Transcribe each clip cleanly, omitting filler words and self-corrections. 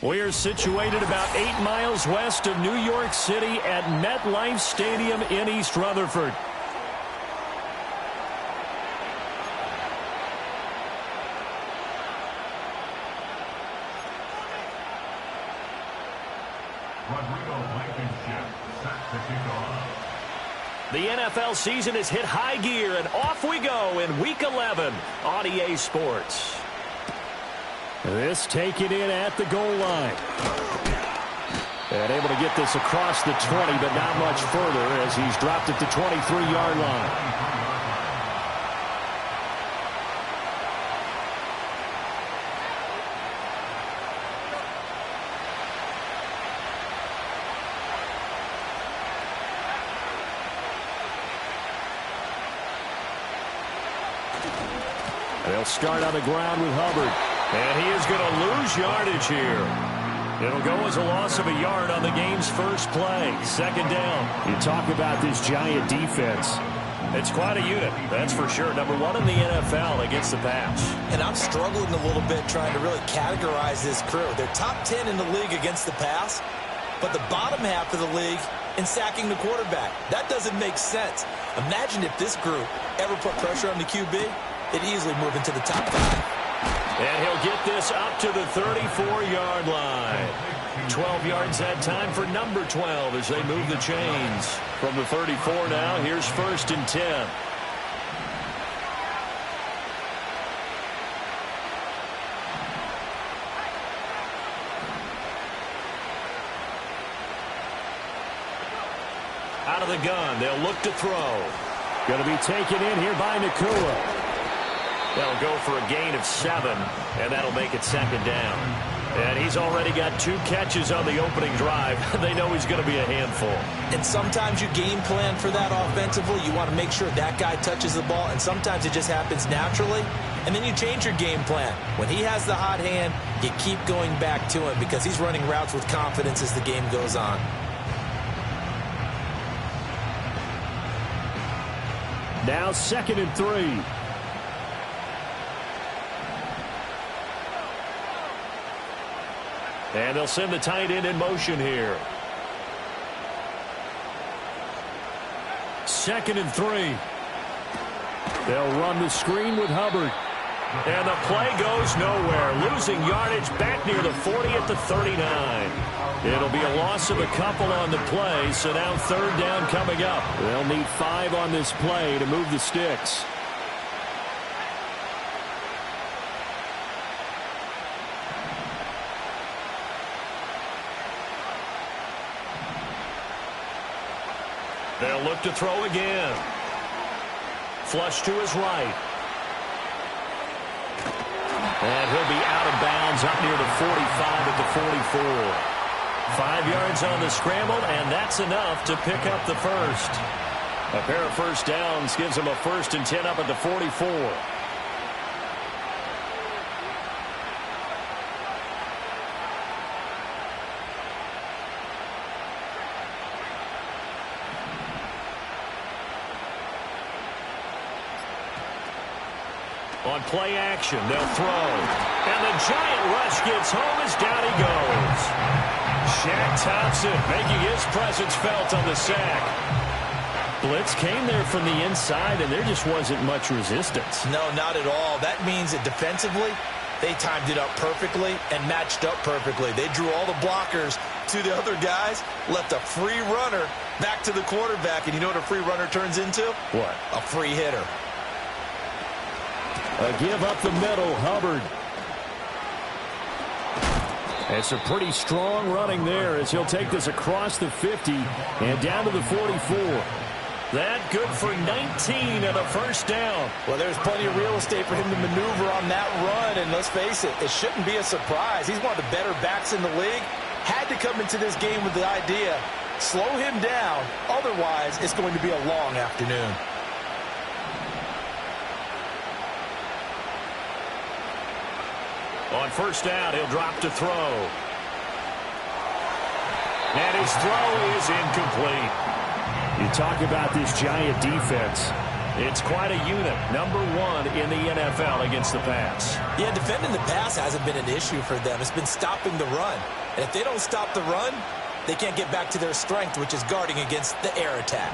We're situated about 8 miles west of New York City at MetLife Stadium in East Rutherford. The NFL season has hit high gear, and off we go in Week 11 on EA Sports. This taken in at the goal line. And able to get this across the 20, but not much further as he's dropped it to 23-yard line. They'll start on the ground with Hubbard. And he is going to lose yardage here. It'll go as a loss of a yard on the game's first play. Second down. You talk about this giant defense. It's quite a unit, that's for sure. Number one in the NFL against the pass. And I'm struggling a little bit trying to really categorize this crew. They're top 10 in the league against the pass, but the bottom half of the league in sacking the quarterback. That doesn't make sense. Imagine if this group ever put pressure on the QB, it'd easily move into the top 5. And he'll get this up to the 34-yard line. 12 yards that time for number 12 as they move the chains. From the 34 now, here's 1st and 10. Out of the gun, they'll look to throw. Going to be taken in here by Nakua. They'll go for a gain of 7, and that'll make it second down. And he's already got 2 catches on the opening drive. They know he's going to be a handful. And sometimes you game plan for that offensively. You want to make sure that guy touches the ball, and sometimes it just happens naturally. And then you change your game plan. When he has the hot hand, you keep going back to him because he's running routes with confidence as the game goes on. Now 2nd and 3. And they'll send the tight end in motion here. 2nd and 3. They'll run the screen with Hubbard. And the play goes nowhere. Losing yardage back near the 40 at the 39. It'll be a loss of a couple on the play, so now 3rd down coming up. They'll need 5 on this play to move the sticks. They'll look to throw again. Flush to his right. And he'll be out of bounds up near the 45 at the 44. 5 yards on the scramble, and that's enough to pick up the first. A pair of first downs gives him a 1st and 10 up at the 44. On play action, they'll throw. And the giant rush gets home as down he goes. Shaq Thompson making his presence felt on the sack. Blitz came there from the inside, and there just wasn't much resistance. No, not at all. That means that defensively, they timed it up perfectly and matched up perfectly. They drew all the blockers to the other guys, left a free runner back to the quarterback, and you know what a free runner turns into? What? A free hitter. A give up the middle, Hubbard. It's a pretty strong running there as he'll take this across the 50 and down to the 44. That good for 19 and a first down. Well, there's plenty of real estate for him to maneuver on that run, and let's face it, it shouldn't be a surprise. He's one of the better backs in the league. Had to come into this game with the idea, slow him down, otherwise it's going to be a long afternoon. On first down, he'll drop to throw. And his throw is incomplete. You talk about this Giant defense. It's quite a unit. Number 1 in the NFL against the pass. Yeah, defending the pass hasn't been an issue for them. It's been stopping the run. And if they don't stop the run, they can't get back to their strength, which is guarding against the air attack.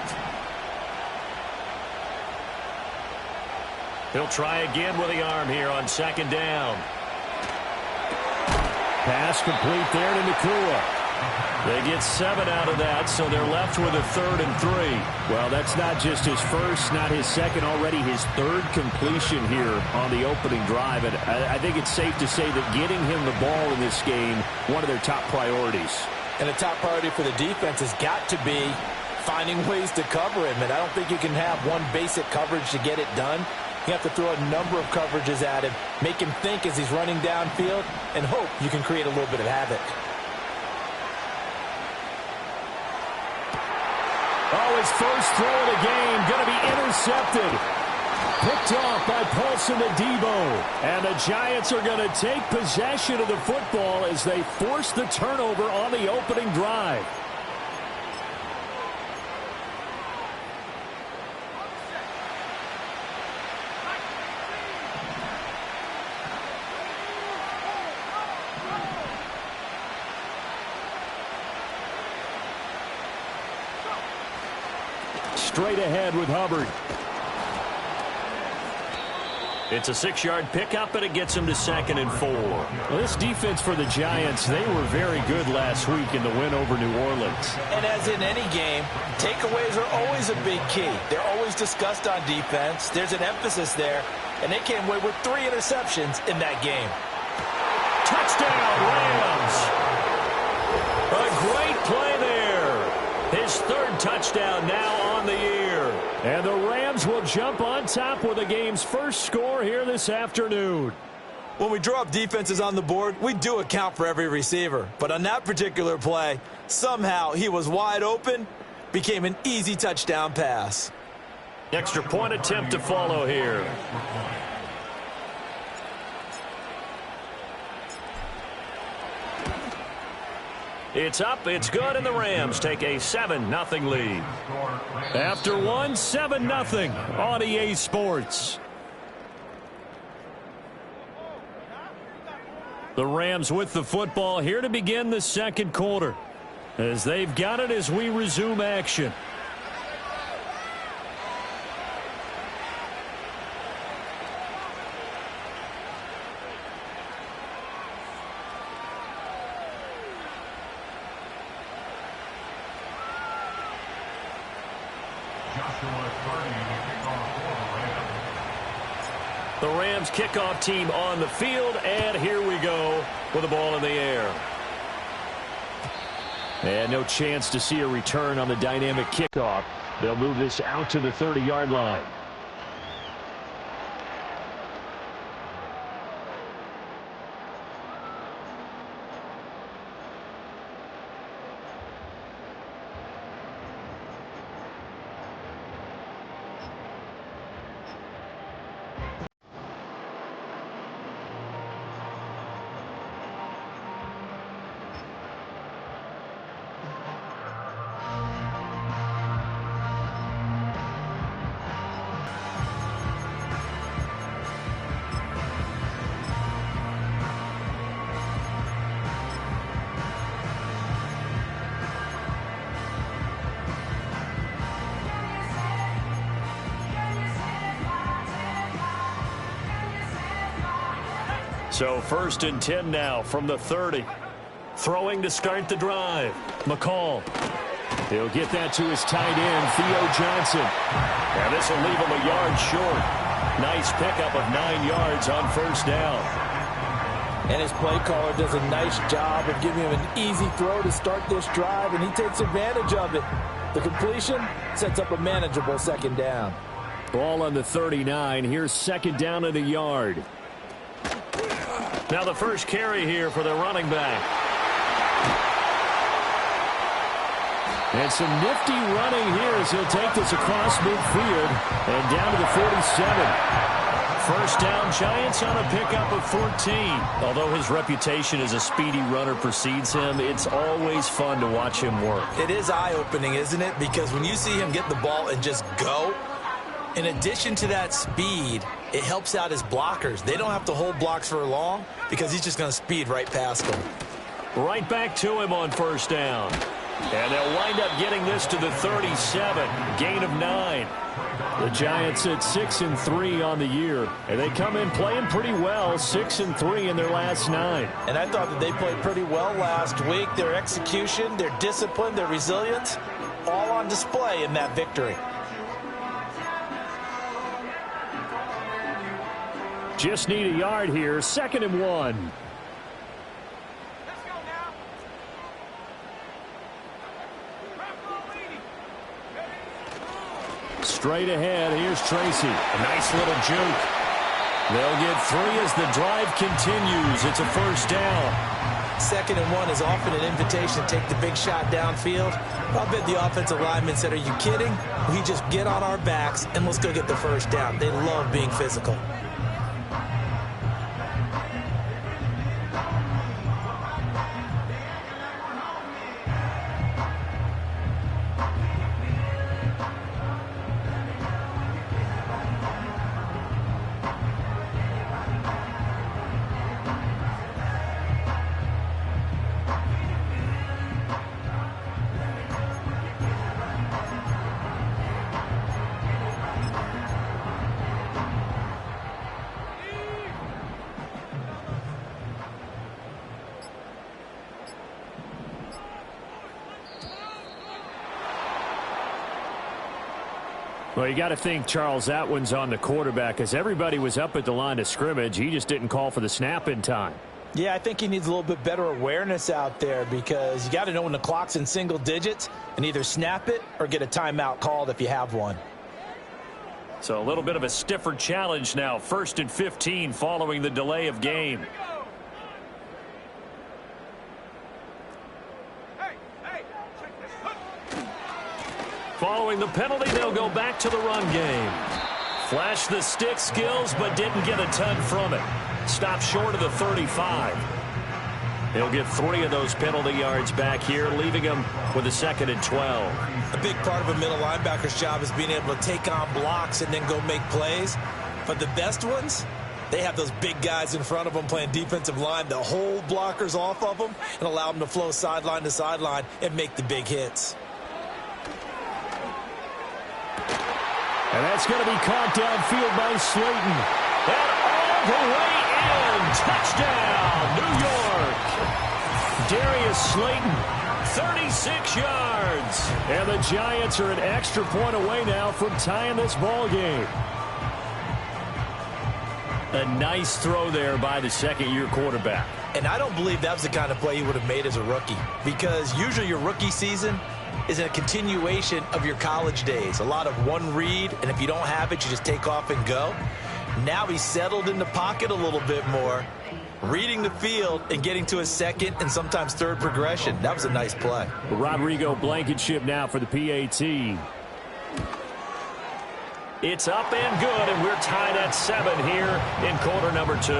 He'll try again with the arm here on second down. Pass complete there to Nakua. They get 7 out of that, so they're left with a 3rd and 3. Well, that's not just his first, not his second, already his 3rd completion here on the opening drive. And I think it's safe to say that getting him the ball in this game, one of their top priorities. And the top priority for the defense has got to be finding ways to cover him. And I don't think you can have one basic coverage to get it done. You have to throw a number of coverages at him, make him think as he's running downfield, and hope you can create a little bit of havoc. Oh, his first throw of the game going to be intercepted. Picked off by Paulson Adebo. And the Giants are going to take possession of the football as they force the turnover on the opening drive. Straight ahead with Hubbard. It's a 6-yard pickup, and it gets him to 2nd and 4. Well, this defense for the Giants, they were very good last week in the win over New Orleans. And as in any game, takeaways are always a big key. They're always discussed on defense. There's an emphasis there, and they came away with 3 interceptions in that game. Touchdown, Rams! A great play there. His 3rd touchdown now on the year. And the Rams will jump on top with the game's first score here this afternoon. When we draw up defenses on the board, we do account for every receiver. But on that particular play, somehow he was wide open, became an easy touchdown pass. Extra point attempt to follow here. It's up, it's good, and the Rams take a 7-0 lead. After one, 7-0 on EA Sports. The Rams with the football here to begin the second quarter, as they've got it as we resume action. The Rams kickoff team on the field, and here we go with the ball in the air. And no chance to see a return on the dynamic kickoff. They'll move this out to the 30-yard line. So 1st and 10 now from the 30. Throwing to start the drive. McCall. He'll get that to his tight end, Theo Johnson. And this will leave him a yard short. Nice pickup of 9 yards on first down. And his play caller does a nice job of giving him an easy throw to start this drive, and he takes advantage of it. The completion sets up a manageable second down. Ball on the 39. Here's second down in the yard. Now the first carry here for the running back. And some nifty running here as he'll take this across midfield and down to the 47. First down, Giants on a pickup of 14. Although his reputation as a speedy runner precedes him, it's always fun to watch him work. It is eye-opening, isn't it? Because when you see him get the ball and just go, in addition to that speed, it helps out his blockers. They don't have to hold blocks for long because he's just going to speed right past them. Right back to him on first down. And they'll wind up getting this to the 37. Gain of 9. The Giants at 6-3 on the year. And they come in playing pretty well, 6-3 in their last 9. And I thought that they played pretty well last week. Their execution, their discipline, their resilience, all on display in that victory. Just need a yard here, 2nd and 1. Straight ahead, here's Tracy. A nice little juke. They'll get 3 as the drive continues. It's a first down. 2nd and 1 is often an invitation to take the big shot downfield. I bet the offensive lineman said, are you kidding? We just get on our backs and let's go get the first down. They love being physical. Well, you got to think, Charles, that one's on the quarterback as everybody was up at the line of scrimmage. He just didn't call for the snap in time. Yeah, I think he needs a little bit better awareness out there because you got to know when the clock's in single digits and either snap it or get a timeout called if you have one. So a little bit of a stiffer challenge now. 1st and 15 following the delay of game. Following the penalty, they'll go back to the run game. Flashed the stick skills, but didn't get a ton from it. Stopped short of the 35. He'll get 3 of those penalty yards back here, leaving him with a 2nd and 12. A big part of a middle linebacker's job is being able to take on blocks and then go make plays. But the best ones, they have those big guys in front of them playing defensive line that hold blockers off of them and allow them to flow sideline to sideline and make the big hits. And that's going to be caught downfield by Slayton. And all the way in. Touchdown, New York. Darius Slayton, 36 yards. And the Giants are an extra point away now from tying this ball game. A nice throw there by the 2nd-year quarterback. And I don't believe that was the kind of play he would have made as a rookie, because usually your rookie season is a continuation of your college days. A lot of one read, and if you don't have it, you just take off and go. Now he's settled in the pocket a little bit more, reading the field and getting to his 2nd and sometimes 3rd progression. That was a nice play. Rodrigo Blankenship now for the PAT. It's up and good, and we're tied at 7 here in quarter number 2.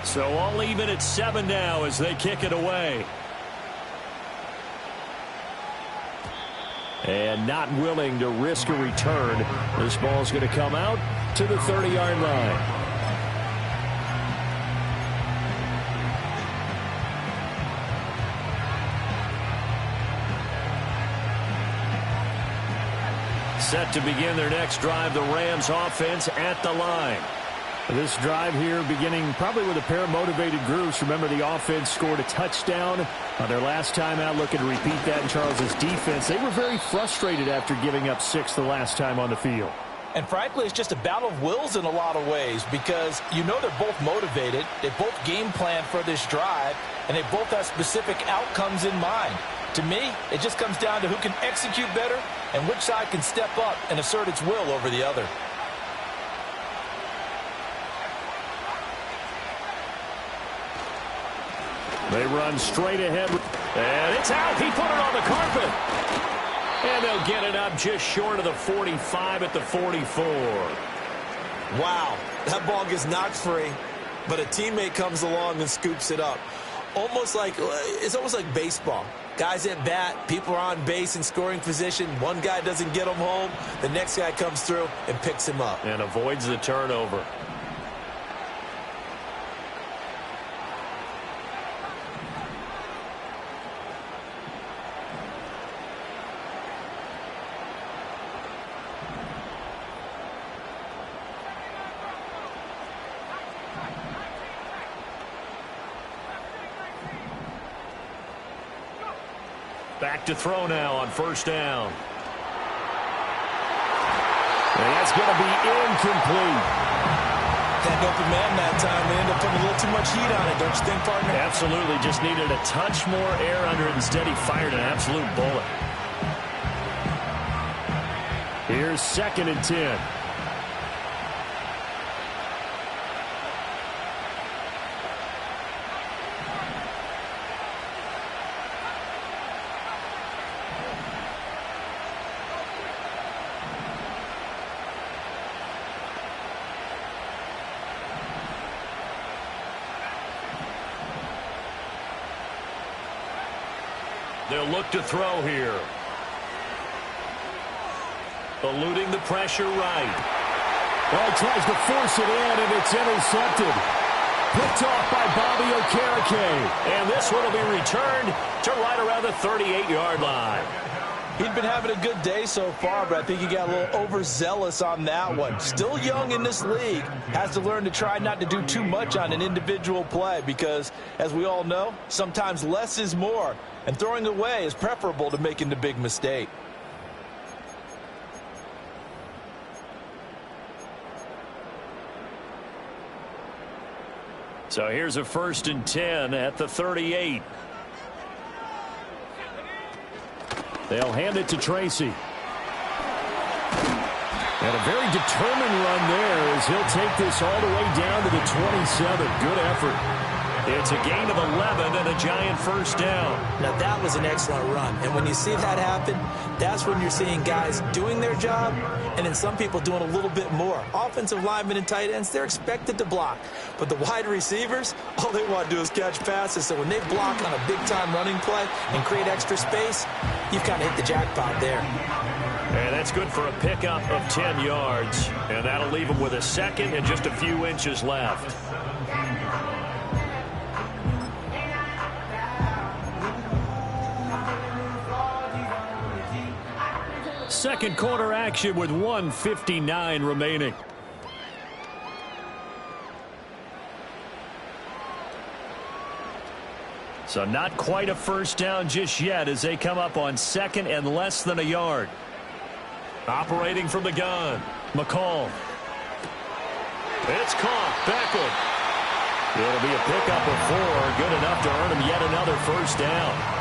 So all even at 7 now as they kick it away. And not willing to risk a return. This ball's going to come out to the 30-yard line. Set to begin their next drive, the Rams offense at the line. This drive here beginning probably with a pair of motivated groups. Remember, the offense scored a touchdown on their last time out, looking to repeat that in Charles's defense. They were very frustrated after giving up 6 the last time on the field. And frankly, it's just a battle of wills in a lot of ways because you know they're both motivated, they both game plan for this drive, and they both have specific outcomes in mind. To me, it just comes down to who can execute better and which side can step up and assert its will over the other. They run straight ahead, and it's out. He put it on the carpet. And they'll get it up just short of the 45 at the 44. Wow, that ball gets knocked free, but a teammate comes along and scoops it up. It's almost like baseball. Guys at bat, people are on base in scoring position. One guy doesn't get him home. The next guy comes through and picks him up. And avoids the turnover. Back to throw now on first down. And that's going to be incomplete. Had an open man that time. They ended up putting a little too much heat on it, don't you think, partner? Absolutely. Just needed a touch more air under it. Instead, he fired an absolute bullet. Here's 2nd and 10. They'll look to throw here. Eluding the pressure right. Well, he tries to force it in, and it's intercepted. Picked off by Bobby Okereke. And this one will be returned to right around the 38-yard line. He'd been having a good day so far, but I think he got a little overzealous on that one. Still young in this league. Has to learn to try not to do too much on an individual play because, as we all know, sometimes less is more. And throwing away is preferable to making the big mistake. So here's a 1st and 10 at the 38. They'll hand it to Tracy. And a very determined run there as he'll take this all the way down to the 27. Good effort. It's a gain of 11 and a giant first down. Now that was an excellent run. And when you see that happen, that's when you're seeing guys doing their job and then some people doing a little bit more. Offensive linemen and tight ends, they're expected to block. But the wide receivers, all they want to do is catch passes. So when they block on a big-time running play and create extra space, you've kind of hit the jackpot there. And that's good for a pickup of 10 yards. And that'll leave them with a second and just a few inches left. Second quarter action with 1:59 remaining. So not quite a first down just yet as they come up on 2nd and less than a yard. Operating from the gun, McCall. It's caught. Beckham. It'll be a pickup of 4. Good enough to earn him yet another first down.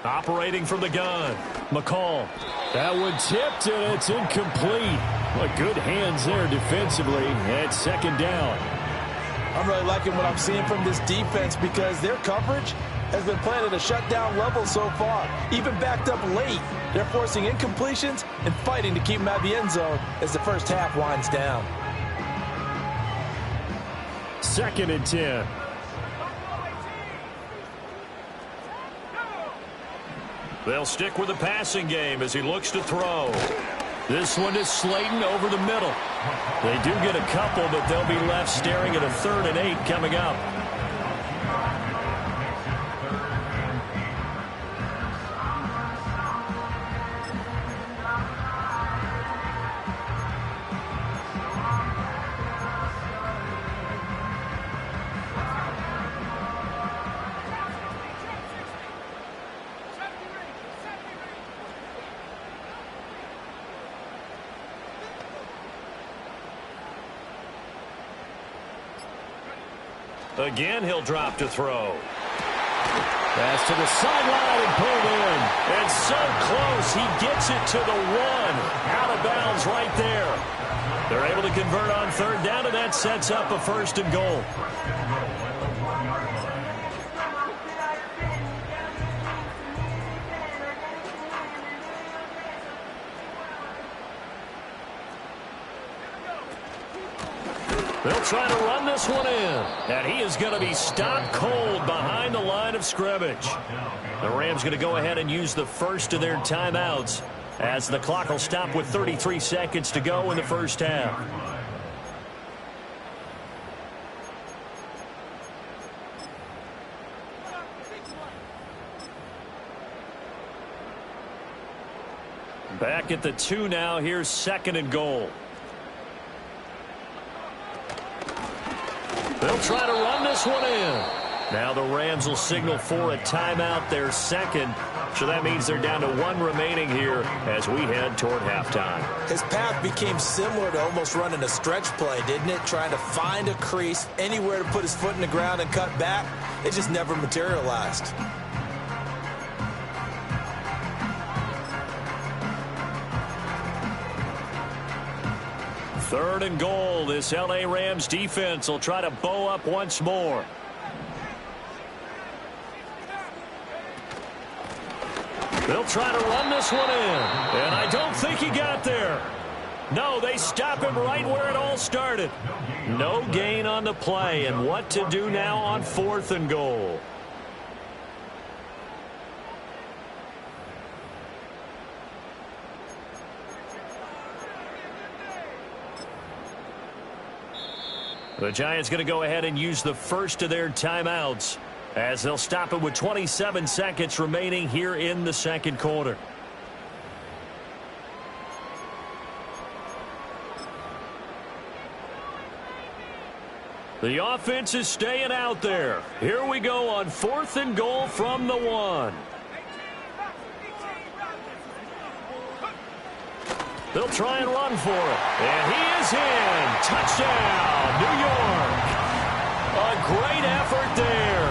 Operating from the gun, McCall. That one tipped, and it's incomplete. Well, good hands there defensively at 2nd down. I'm really liking what I'm seeing from this defense because their coverage has been playing at a shutdown level so far. Even backed up late, they're forcing incompletions and fighting to keep them out of the end zone as the first half winds down. 2nd and 10. They'll stick with the passing game as he looks to throw. This one is Slayton over the middle. They do get a couple, but they'll be left staring at a 3rd and 8 coming up. Again, he'll drop to throw. Pass to the sideline and pulled in. And so close, he gets it to the 1. Out of bounds right there. They're able to convert on third down, and that sets up a 1st and goal. They'll try to run this one in. And he is going to be stopped cold behind the line of scrimmage. The Rams going to go ahead and use the first of their timeouts as the clock will stop with 33 seconds to go in the first half. Back at the 2 now. Here's 2nd and goal. They'll try to run this one in. Now the Rams will signal for a timeout, their 2nd. So that means they're down to 1 remaining here as we head toward halftime. His path became similar to almost running a stretch play, didn't it? Trying to find a crease, anywhere to put his foot in the ground and cut back. It just never materialized. Third and goal. This L.A. Rams defense will try to bow up once more. They'll try to run this one in. And I don't think he got there. No, they stop him right where it all started. No gain on the play. And what to do now on 4th and goal. The Giants going to go ahead and use the first of their timeouts as they'll stop it with 27 seconds remaining here in the 2nd quarter. The offense is staying out there. Here we go on 4th and goal from the 1. They'll try and run for it. And he is in. Touchdown, New York. A great effort there.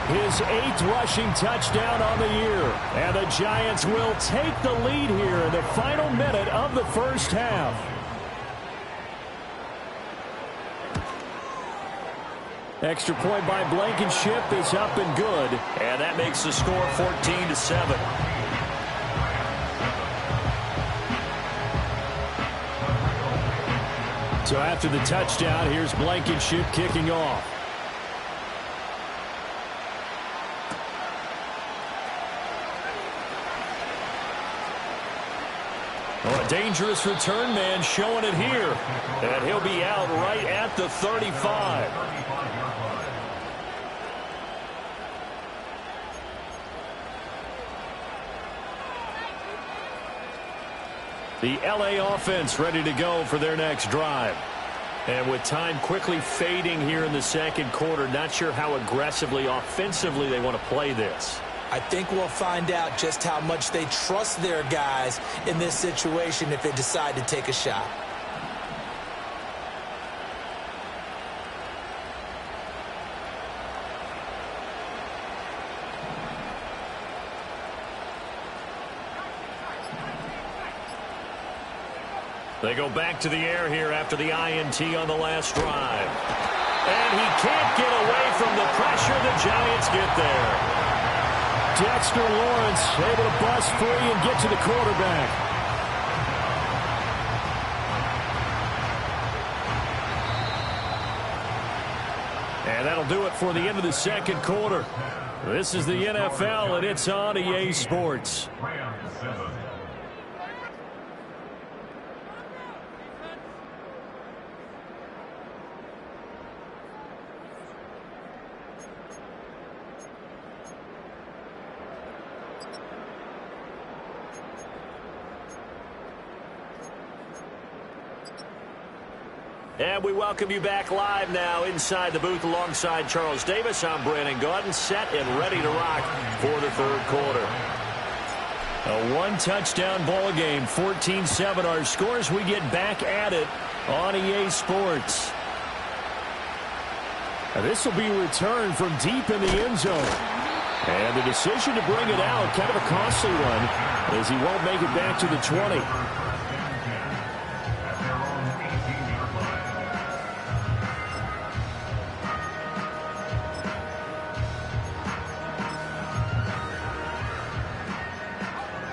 His 8th rushing touchdown on the year. And the Giants will take the lead here in the final minute of the first half. Extra point by Blankenship is up and good. And that makes the score 14-7. So after the touchdown, here's Blankenship kicking off. Oh, a dangerous return man showing it here. And he'll be out right at the 35. The L.A. offense ready to go for their next drive. And with time quickly fading here in the 2nd quarter, not sure how aggressively, offensively they want to play this. I think we'll find out just how much they trust their guys in this situation if they decide to take a shot. They go back to the air here after the INT on the last drive. And he can't get away from the pressure. The Giants get there. Dexter Lawrence able to bust free and get to the quarterback. And that'll do it for the end of the 2nd quarter. This is the NFL, and it's on EA Sports. And we welcome you back live now inside the booth alongside Charles Davis. I'm Brandon Gaudin, set and ready to rock for the 3rd quarter. A 1-touchdown ball game, 14-7 our scores. We get back at it on EA Sports. And this will be returned from deep in the end zone. And the decision to bring it out, kind of a costly one, as he won't make it back to the 20.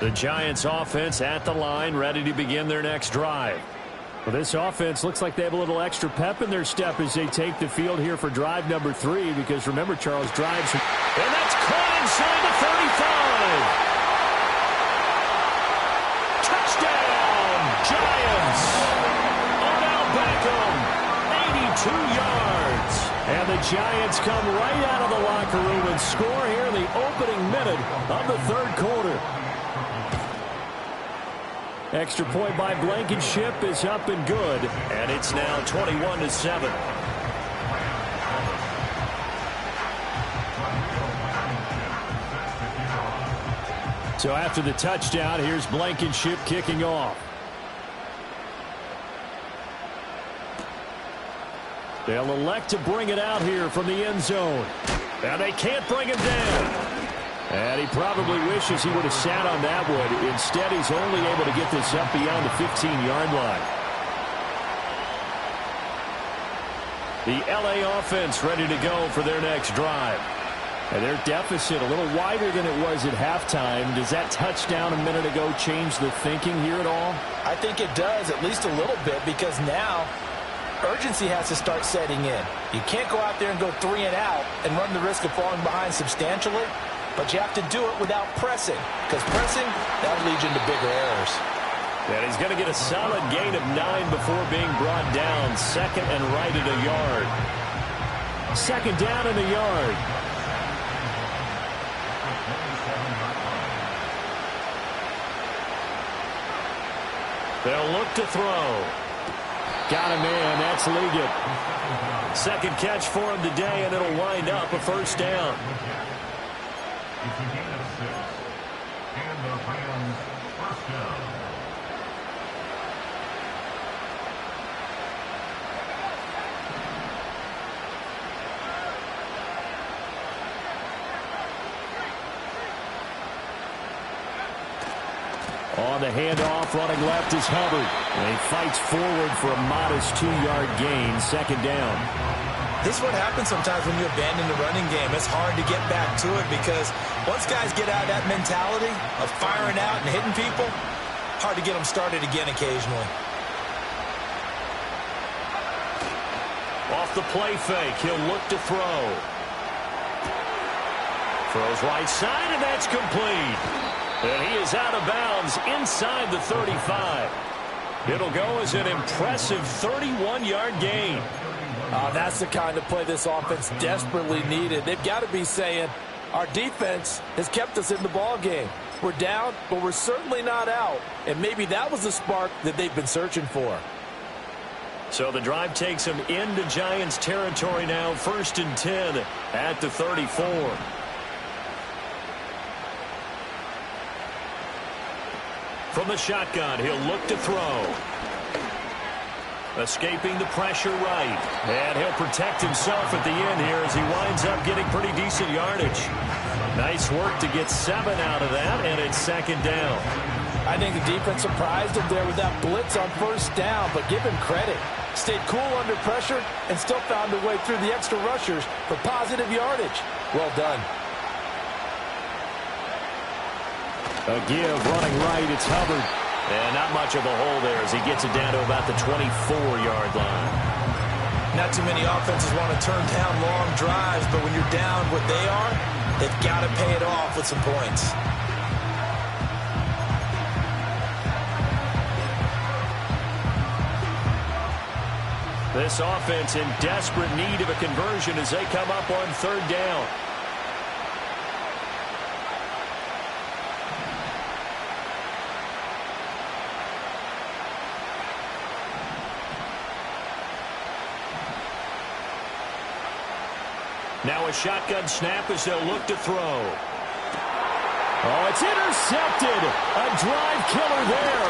The Giants offense at the line, ready to begin their next drive. Well, this offense looks like they have a little extra pep in their step as they take the field here for drive number 3, because remember, Charles, drives, and that's caught inside the 35. Touchdown, Giants. Odell Beckham, 82 yards. And the Giants come right out of the locker room and score here in the opening minute of the third quarter. Extra point by Blankenship is up and good, and it's now 21-7. So after the touchdown, here's Blankenship kicking off. They'll elect to bring it out here from the end zone. And they can't bring him down. And he probably wishes he would have sat on that one. Instead, he's only able to get this up beyond the 15-yard line. The L.A. offense ready to go for their next drive. And their deficit a little wider than it was at halftime. Does that touchdown a minute ago change the thinking here at all? I think it does, at least a little bit, because now urgency has to start setting in. You can't go out there and go 3 and out and run the risk of falling behind substantially. But you have to do it without pressing, because pressing, that leads you into bigger errors. And he's going to get a solid gain of 9 before being brought down. Second and right at a yard. Second down and a yard. They'll look to throw. Got him in. That's Liggett. Second catch for him today, and it'll wind up a first down. It's a gain of 6, and the Rams first down. On the handoff, running left is Hubbard. And he fights forward for a modest 2-yard gain, second down. This is what happens sometimes when you abandon the running game. It's hard to get back to it because once guys get out of that mentality of firing out and hitting people, hard to get them started again occasionally. Off the play fake, he'll look to throw. Throws right side, and that's complete. And he is out of bounds inside the 35. It'll go as an impressive 31-yard gain. That's the kind of play this offense desperately needed. They've got to be saying, our defense has kept us in the ball game. We're down, but we're certainly not out. And maybe that was the spark that they've been searching for. So the drive takes them into Giants territory now, 1st and 10 at the 34. From the shotgun, he'll look to throw. Escaping the pressure right. And he'll protect himself at the end here as he winds up getting pretty decent yardage. Nice work to get 7 out of that, and it's second down. I think the defense surprised him there with that blitz on first down, but give him credit. Stayed cool under pressure and still found a way through the extra rushers for positive yardage. Well done. A give, running right, it's Hubbard. And not much of a hole there as he gets it down to about the 24-yard line. Not too many offenses want to turn down long drives, but when you're down what they are, they've got to pay it off with some points. This offense in desperate need of a conversion as they come up on third down. Now a shotgun snap as they'll look to throw. Oh, it's intercepted. A drive killer there.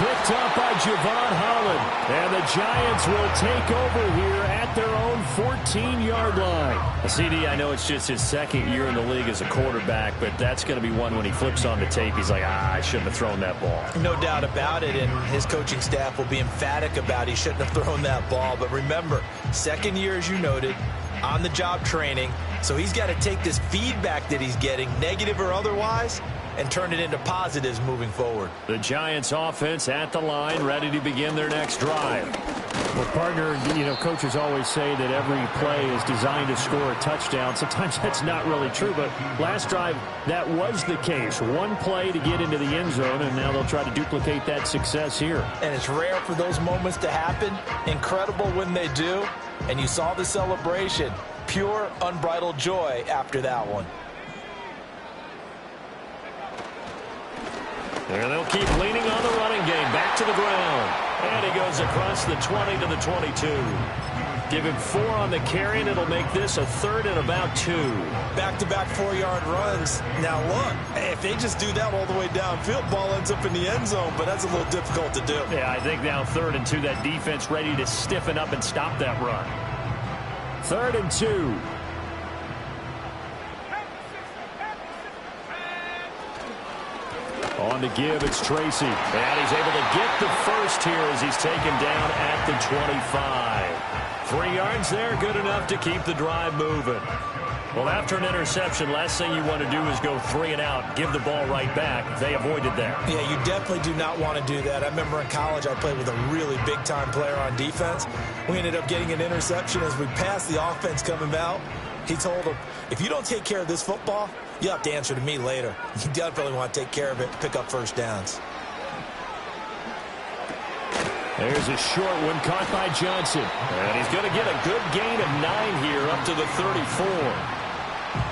picked up by Javon Holland. And the Giants will take over here at their own 14-yard line. CD, I know it's just his second year in the league as a quarterback, but that's going to be one when he flips on the tape. He's like, I shouldn't have thrown that ball. No doubt about it, and his coaching staff will be emphatic about he shouldn't have thrown that ball. But remember, second year, as you noted, on-the-job training. So he's got to take this feedback that he's getting, negative or otherwise, and turn it into positives moving forward. The Giants offense at the line, ready to begin their next drive. Well, partner, you know, coaches always say that every play is designed to score a touchdown. Sometimes that's not really true, but last drive, that was the case. One play to get into the end zone, and now they'll try to duplicate that success here. And it's rare for those moments to happen. Incredible when they do. And you saw the celebration. Pure, unbridled joy after that one. There they'll keep leaning on the running game. Back to the ground. And he goes across the 20 to the 22. Give him 4 on the carry, and it'll make this a 3rd and about 2. Back-to-back 4-yard runs. Now, look, if they just do that all the way downfield, ball ends up in the end zone, but that's a little difficult to do. Yeah, I think now 3rd and 2, that defense ready to stiffen up and stop that run. 3rd and 2. On the give, it's Tracy. And he's able to get the first here as he's taken down at the 25. 3 yards there, good enough to keep the drive moving. Well, after an interception, last thing you want to do is go 3 and out, give the ball right back. They avoided that. Yeah, you definitely do not want to do that. I remember in college I played with a really big-time player on defense. We ended up getting an interception as we passed the offense coming out. He told him, if you don't take care of this football, you have to answer to me later. You definitely want to take care of it, pick up first downs. There's a short one caught by Johnson. And he's going to get a good gain of 9 here up to the 34.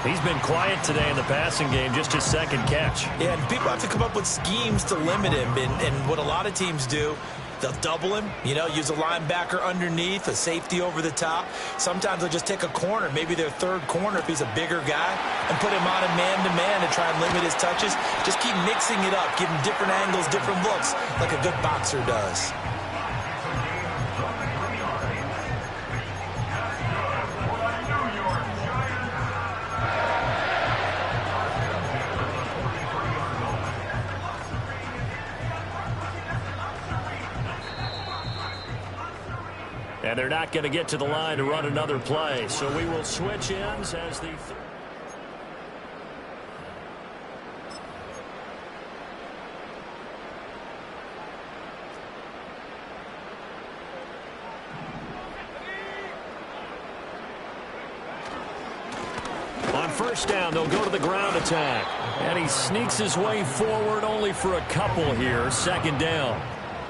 He's been quiet today in the passing game, just his second catch. Yeah, and people have to come up with schemes to limit him. And what a lot of teams do, they'll double him, you know, use a linebacker underneath, a safety over the top. Sometimes they'll just take a corner, maybe their third corner if he's a bigger guy, and put him on a man-to-man to try and limit his touches. Just keep mixing it up, give him different angles, different looks, like a good boxer does. And they're not going to get to the line to run another play. So we will switch ends as the... On first down, they'll go to the ground attack. And he sneaks his way forward only for a couple here. 2nd down.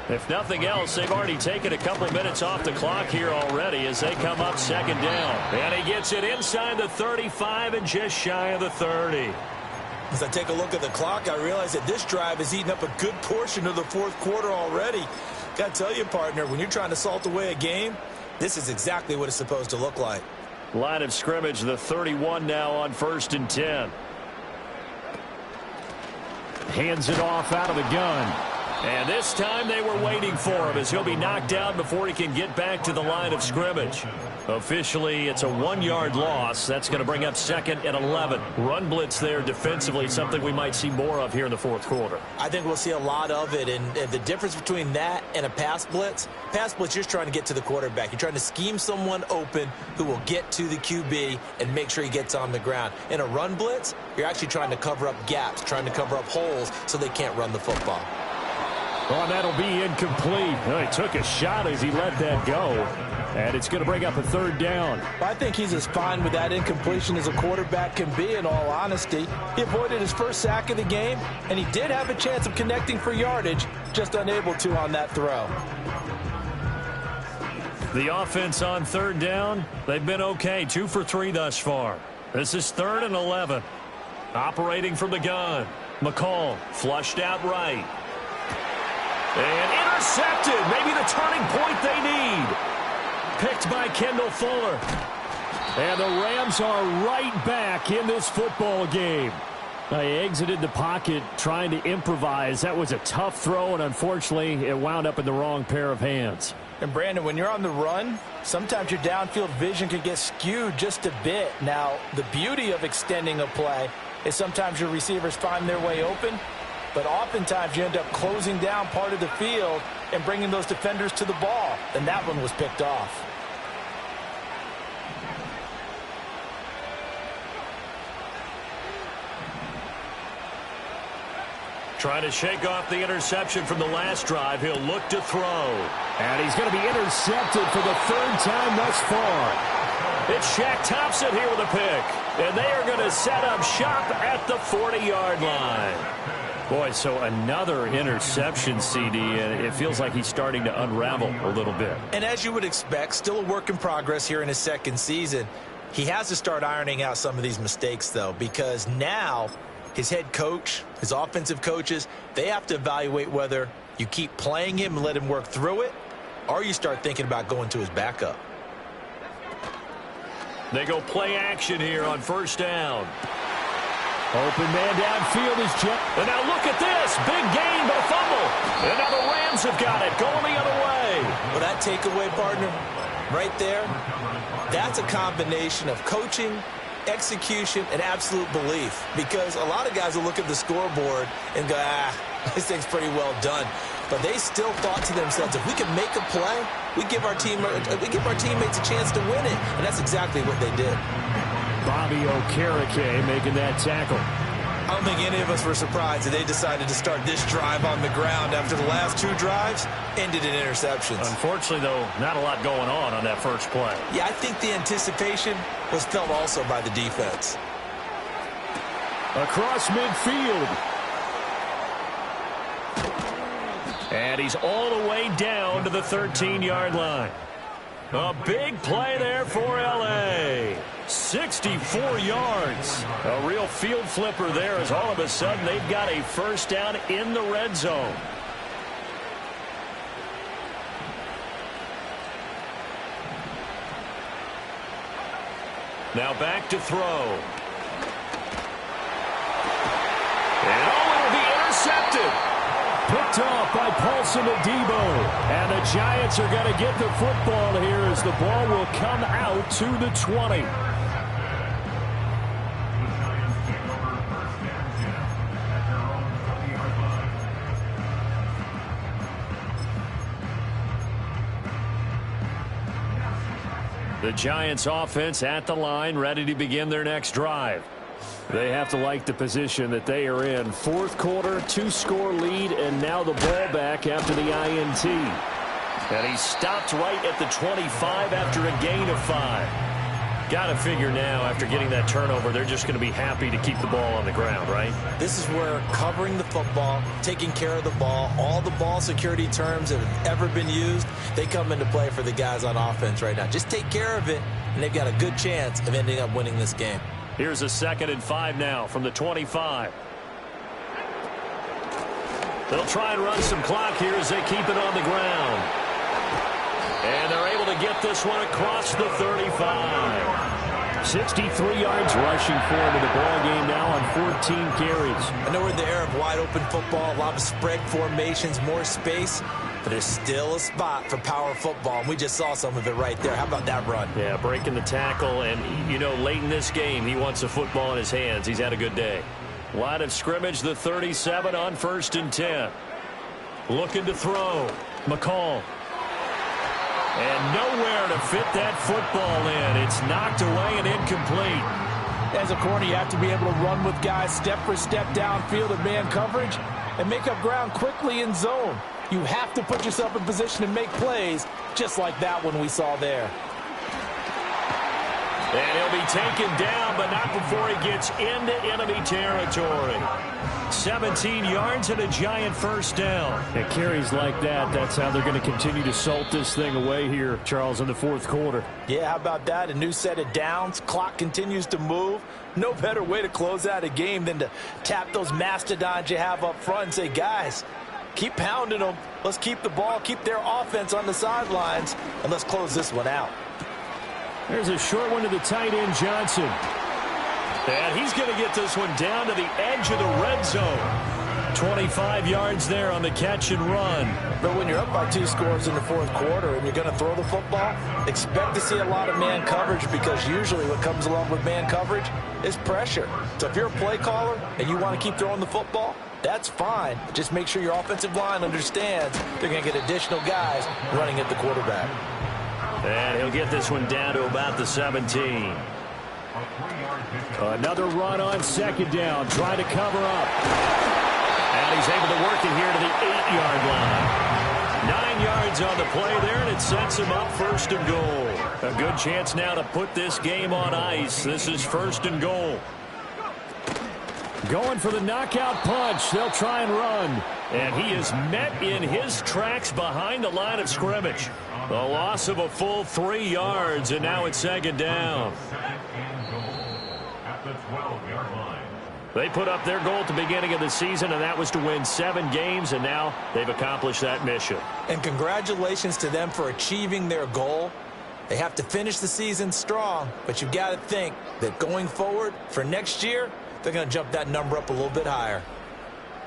If nothing else, they've already taken a couple minutes off the clock here already as they come up 2nd down. And he gets it inside the 35 and just shy of the 30. As I take a look at the clock, I realize that this drive has eaten up a good portion of the 4th quarter already. Got to tell you, partner, when you're trying to salt away a game, this is exactly what it's supposed to look like. Line of scrimmage, the 31 now on 1st and 10. Hands it off out of the gun. And this time they were waiting for him as he'll be knocked down before he can get back to the line of scrimmage. Officially, it's a 1-yard loss. That's going to bring up 2nd and 11. Run blitz there defensively, something we might see more of here in the 4th quarter. I think we'll see a lot of it, and the difference between that and a pass blitz, you're just trying to get to the quarterback. You're trying to scheme someone open who will get to the QB and make sure he gets on the ground. In a run blitz, you're actually trying to cover up gaps, trying to cover up holes so they can't run the football. Oh, that'll be incomplete. He took a shot as he let that go. And it's going to bring up a 3rd down. I think he's as fine with that incompletion as a quarterback can be, in all honesty. He avoided his first sack of the game, and he did have a chance of connecting for yardage, just unable to on that throw. The offense on 3rd down, they've been okay. 2 for 3 thus far. This is 3rd and 11. Operating from the gun. McCall flushed out right. And intercepted. Maybe the turning point they need. Picked by Kendall Fuller. And the Rams are right back in this football game. He exited the pocket trying to improvise. That was a tough throw, and unfortunately, it wound up in the wrong pair of hands. And, Brandon, when you're on the run, sometimes your downfield vision can get skewed just a bit. Now, the beauty of extending a play is sometimes your receivers find their way open, but oftentimes you end up closing down part of the field and bringing those defenders to the ball. And that one was picked off. Trying to shake off the interception from the last drive. He'll look to throw. And he's going to be intercepted for the third time thus far. It's Shaq Thompson here with a pick. And they are going to set up shop at the 40-yard line. Boy, so another interception, CD, and it feels like he's starting to unravel a little bit. And as you would expect, still a work in progress here in his second season. He has to start ironing out some of these mistakes, though, because now his head coach, his offensive coaches, they have to evaluate whether you keep playing him and let him work through it, or you start thinking about going to his backup. They go play action here on first down. Open man downfield is Jeff. And now look at this. Big gain, but a fumble. And now the Rams have got it. Going the other way. Well, that takeaway, partner, right there, that's a combination of coaching, execution, and absolute belief. Because a lot of guys will look at the scoreboard and go, this thing's pretty well done. But they still thought to themselves, if we can make a play, we give our teammates a chance to win it. And that's exactly what they did. Bobby Okereke making that tackle. I don't think any of us were surprised that they decided to start this drive on the ground after the last two drives ended in interceptions. Unfortunately, though, not a lot going on that first play. Yeah, I think the anticipation was felt also by the defense. Across midfield. And he's all the way down to the 13-yard line. A big play there for L.A. 64 yards. A real field flipper there as all of a sudden they've got a first down in the red zone. Now back to throw. And it'll be intercepted. Picked off by Paulson Adebo. And the Giants are going to get the football here as the ball will come out to the 20. The Giants offense at the line, ready to begin their next drive. They have to like the position that they are in. Fourth quarter, 2-score lead, and now the ball back after the INT. And he stopped right at the 25 after a gain of 5. Got to figure now, after getting that turnover, they're just going to be happy to keep the ball on the ground, right? This is where covering the football, taking care of the ball, all the ball security terms that have ever been used, they come into play for the guys on offense right now. Just take care of it, and they've got a good chance of ending up winning this game. Here's a 2nd and 5 now from the 25. They'll try and run some clock here as they keep it on the ground. And they're able to get this one across the 35. 63 yards rushing for him in the ball game now on 14 carries. I know we're in the era of wide open football, a lot of spread formations, more space, but there's still a spot for power football, and we just saw some of it right there. How about that run? Yeah, breaking the tackle, and, you know, late in this game, he wants the football in his hands. He's had a good day. Line of scrimmage, the 37 on 1st and 10. Looking to throw. McCall. And nowhere to fit that football in. It's knocked away and incomplete. As a corner, you have to be able to run with guys step for step downfield in man coverage and make up ground quickly in zone. You have to put yourself in position to make plays, just like that one we saw there. And he'll be taken down, but not before he gets into enemy territory. 17 yards and a Giant first down. And carries like that, that's how they're going to continue to salt this thing away here, Charles, in the fourth quarter. Yeah, how about that? A new set of downs. Clock continues to move. No better way to close out a game than to tap those mastodons you have up front and say, guys, keep pounding them. Let's keep the ball, keep their offense on the sidelines, and let's close this one out. There's a short one to the tight end, Johnson. And he's going to get this one down to the edge of the red zone. 25 yards there on the catch and run. But when you're up by 2 scores in the fourth quarter and you're going to throw the football, expect to see a lot of man coverage, because usually what comes along with man coverage is pressure. So if you're a play caller and you want to keep throwing the football, that's fine. Just make sure your offensive line understands they're going to get additional guys running at the quarterback. And he'll get this one down to about the 17. Another run on second down. Try to cover up. And he's able to work it here to the 8-yard line. 9 yards on the play there, and it sets him up first and goal. A good chance now to put this game on ice. This is first and goal. Going for the knockout punch. They'll try and run. And he is met in his tracks behind the line of scrimmage. The loss of a full 3 yards, and now it's second down. At the 12-yard line. They put up their goal at the beginning of the season, and that was to win 7 games, and now they've accomplished that mission. And congratulations to them for achieving their goal. They have to finish the season strong, but you've got to think that going forward for next year, they're going to jump that number up a little bit higher.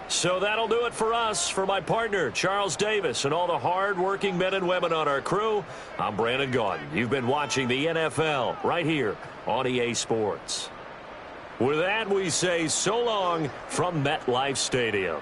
So that'll do it for us. For my partner, Charles Davis, and all the hard-working men and women on our crew, I'm Brandon Gaudin. You've been watching the NFL right here on EA Sports. With that, we say so long from MetLife Stadium.